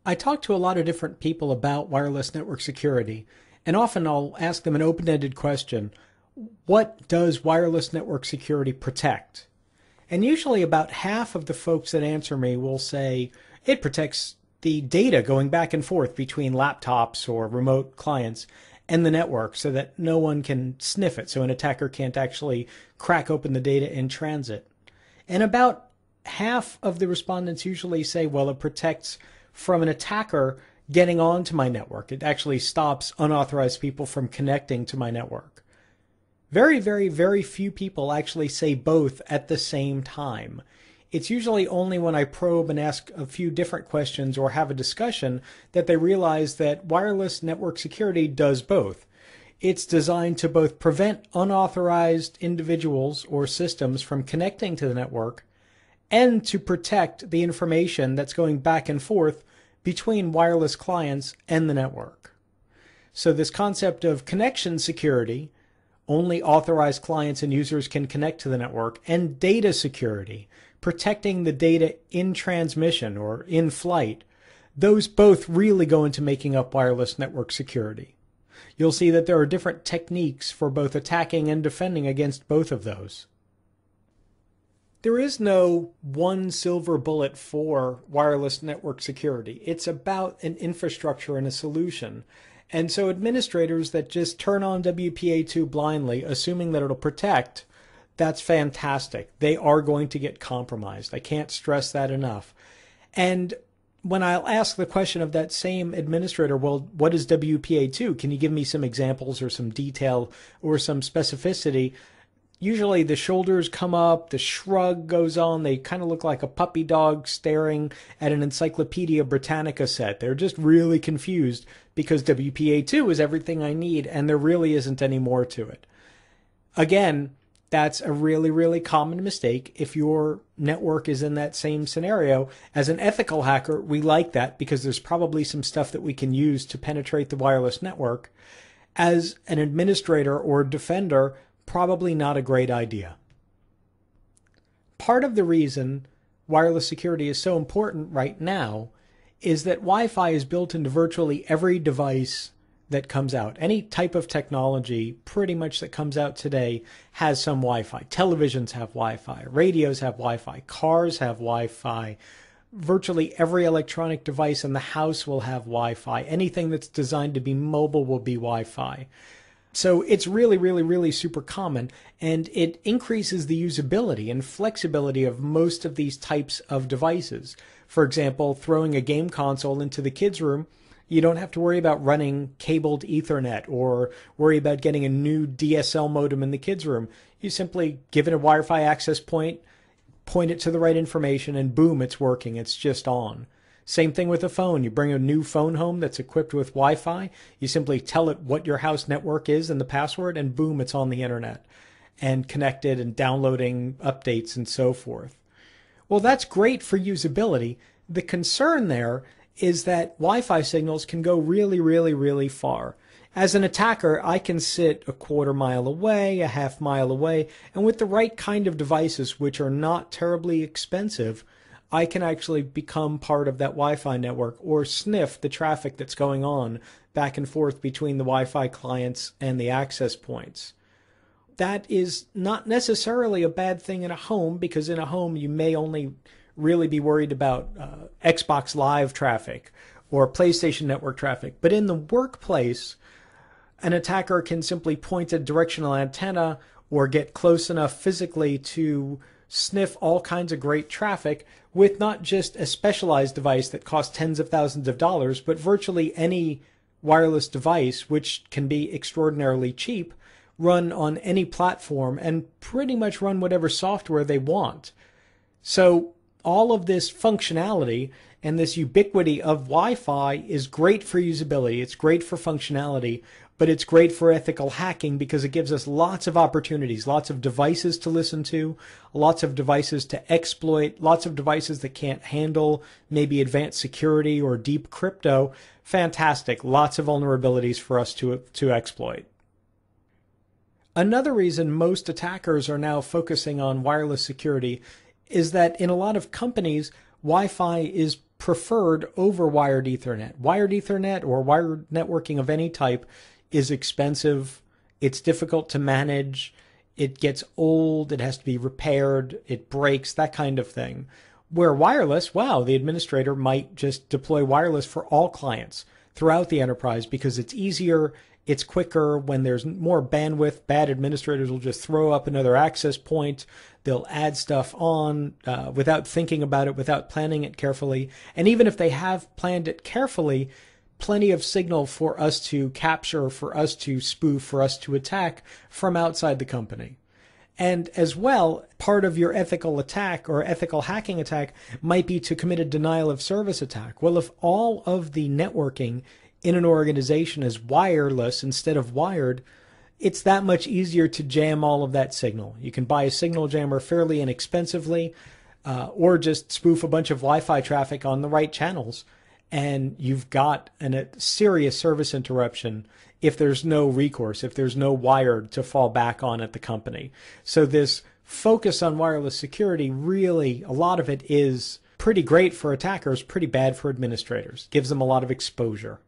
I talk to a lot of different people about wireless network security, and often I'll ask them an open-ended question. What does wireless network security protect? And usually about half of the folks that answer me will say it protects the data going back and forth between laptops or remote clients and the network so that no one can sniff it, so an attacker can't actually crack open the data in transit. And about half of the respondents usually say, well, it protects from an attacker getting onto my network. It actually stops unauthorized people from connecting to my network. Very, very, very few people actually say both at the same time. It's usually only when I probe and ask a few different questions or have a discussion that they realize that wireless network security does both. It's designed to both prevent unauthorized individuals or systems from connecting to the network and to protect the information that's going back and forth between wireless clients and the network. So this concept of connection security, only authorized clients and users can connect to the network, and data security, protecting the data in transmission or in flight, those both really go into making up wireless network security. You'll see that there are different techniques for both attacking and defending against both of those. There is no one silver bullet for wireless network security. It's about an infrastructure and a solution. And so administrators that just turn on WPA2 blindly, assuming that it'll protect, that's fantastic. They are going to get compromised. I can't stress that enough. And when I'll ask the question of that same administrator, well, what is WPA2? Can you give me some examples or some detail or some specificity? Usually the shoulders come up, the shrug goes on, they kind of look like a puppy dog staring at an Encyclopedia Britannica set. They're just really confused because WPA2 is everything I need and there really isn't any more to it. Again, that's a really, really common mistake if your network is in that same scenario. As an ethical hacker, we like that because there's probably some stuff that we can use to penetrate the wireless network. As an administrator or defender, probably not a great idea. Part of the reason wireless security is so important right now is that Wi-Fi is built into virtually every device that comes out. Any type of technology pretty much that comes out today has some Wi-Fi. Televisions have Wi-Fi, radios have Wi-Fi, cars have Wi-Fi. Virtually every electronic device in the house will have Wi-Fi. Anything that's designed to be mobile will be Wi-Fi. So it's really, really, really super common, and it increases the usability and flexibility of most of these types of devices. For example, throwing a game console into the kids' room, you don't have to worry about running cabled Ethernet or worry about getting a new DSL modem in the kids' room. You simply give it a Wi-Fi access point it to the right information, and boom, it's working. It's just on. Same thing with a phone. You bring a new phone home that's equipped with Wi-Fi. You simply tell it what your house network is and the password, and boom, it's on the internet and connected and downloading updates and so forth. Well, that's great for usability. The concern there is that Wi-Fi signals can go really, really, really far. As an attacker, I can sit a quarter mile away, a half mile away, and with the right kind of devices, which are not terribly expensive, I can actually become part of that Wi-Fi network or sniff the traffic that's going on back and forth between the Wi-Fi clients and the access points. That is not necessarily a bad thing in a home, because in a home you may only really be worried about Xbox Live traffic or PlayStation Network traffic. But in the workplace, an attacker can simply point a directional antenna or get close enough physically to sniff all kinds of great traffic with not just a specialized device that costs tens of thousands of dollars, but virtually any wireless device, which can be extraordinarily cheap, run on any platform and pretty much run whatever software they want. So all of this functionality and this ubiquity of Wi-Fi is great for usability. It's great for functionality, but it's great for ethical hacking because it gives us lots of opportunities, lots of devices to listen to, lots of devices to exploit, lots of devices that can't handle maybe advanced security or deep crypto. Fantastic. Lots of vulnerabilities for us to exploit. Another reason most attackers are now focusing on wireless security is that in a lot of companies, Wi-Fi is preferred over wired Ethernet. Wired Ethernet or wired networking of any type is expensive. It's difficult to manage. It gets old. It has to be repaired. It breaks, that kind of thing. Where wireless, wow, the administrator might just deploy wireless for all clients throughout the enterprise because it's easier, it's quicker. When there's more bandwidth, bad administrators will just throw up another access point. They'll add stuff on without thinking about it, without planning it carefully. And even if they have planned it carefully, plenty of signal for us to capture, for us to spoof, for us to attack from outside the company. And as well, part of your ethical attack or ethical hacking attack might be to commit a denial of service attack. Well, if all of the networking in an organization is wireless instead of wired, it's that much easier to jam all of that signal. You can buy a signal jammer fairly inexpensively, or just spoof a bunch of Wi-Fi traffic on the right channels, and you've got a serious service interruption if there's no recourse, if there's no wired to fall back on at the company. So this focus on wireless security, really, a lot of it is pretty great for attackers, pretty bad for administrators. Gives them a lot of exposure.